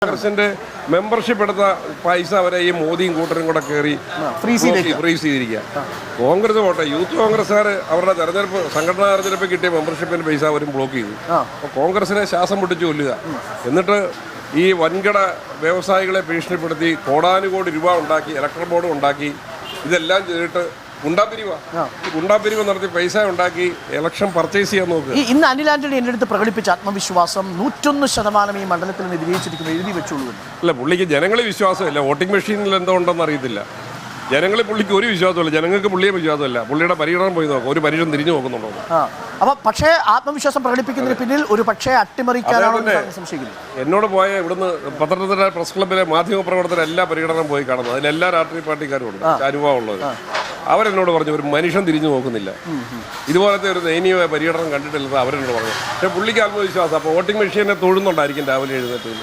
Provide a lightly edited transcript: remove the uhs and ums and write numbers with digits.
കോൺഗ്രസിന്റെ മെമ്പർഷിപ്പ് എടുത്ത പൈസ അവരെ ഈ മോദിയും കൂട്ടരും കൂടെ കയറി ഫ്രീസ് ചെയ്തിരിക്കുക. കോൺഗ്രസ് പോട്ടെ, യൂത്ത് കോൺഗ്രസ്സുകാർ അവരുടെ സംഘടനാ തെരഞ്ഞെടുപ്പ് കിട്ടിയ മെമ്പർഷിപ്പിന്റെ പൈസ അവരും ബ്ലോക്ക് ചെയ്തു. അപ്പോൾ കോൺഗ്രസിനെ ശ്വാസം പൊട്ടിച്ച് കൊല്ലുക, എന്നിട്ട് ഈ വൻകിട വ്യവസായികളെ ഭീഷണിപ്പെടുത്തി കോടാനുകോടി രൂപ ഉണ്ടാക്കി, ഇലക്ട്രൽ ബോർഡ് ഉണ്ടാക്കി, ഇതെല്ലാം ചെയ്തിട്ട് ഗുണ്ടാപിരിവ് നടത്തി പൈസ ഉണ്ടാക്കി ഇലക്ഷൻ പർച്ചേസ് ചെയ്യാൻ നോക്കുക. ഇന്ന് അനിൽ ആന്റണി എൻ്റെ അടുത്ത് പ്രകടിപ്പിച്ച ആത്മവിശ്വാസം 101% ഈ മണ്ഡലത്തിൽ നിന്ന് വിജയിച്ചിരിക്കുന്നു, എഴുതി വെച്ചോളൂ. അല്ല, പുള്ളിക്ക് ജനങ്ങളിൽ വിശ്വാസമില്ല. വോട്ടിംഗ് മെഷീനിൽ എന്തോ ഉണ്ടെന്ന് അറിയത്തില്ല. ജനങ്ങളിൽ പുള്ളിക്ക് ഒരു വിശ്വാസമില്ല. ജനങ്ങൾക്ക് പുള്ളിയെ വിശ്വാസമില്ല. പുള്ളിയുടെ പര്യടനം പോയി നോക്കാം, ഒരു പര്യടനം തിരിഞ്ഞു നോക്കുന്നുണ്ടോ. അപ്പൊ പക്ഷേ ആത്മവിശ്വാസം പ്രകടിപ്പിക്കുന്നതിന് പിന്നിൽ ഒരു പക്ഷേ അട്ടിമറിക്കാനാണ് സംശയിക്കുന്നത്. എന്നോട് പോയ ഇവിടുന്ന് പത്തനംതിട്ട പ്രസ് ക്ലബ്ബിലെ മാധ്യമപ്രവർത്തകർ എല്ലാ പര്യടനം പോയി കാണുന്നത്. അതിലെല്ലാ രാഷ്ട്രീയ പാർട്ടിക്കാരും ഉണ്ട്, അനുഭവമുള്ളത്. അവരെന്നോട് പറഞ്ഞു ഒരു മനുഷ്യൻ തിരിഞ്ഞു നോക്കുന്നില്ല, ഇതുപോലത്തെ ഒരു ദയനീയമായ പര്യടനം കണ്ടിട്ടില്ലെന്ന് അവരെന്നോട് പറഞ്ഞു. പക്ഷേ പുള്ളിക്ക് ആത്മവിശ്വാസം. അപ്പോൾ വോട്ടിംഗ് മെഷീനെ തൊഴുന്നുണ്ടായിരിക്കും രാവിലെ എഴുന്നേറ്റ്.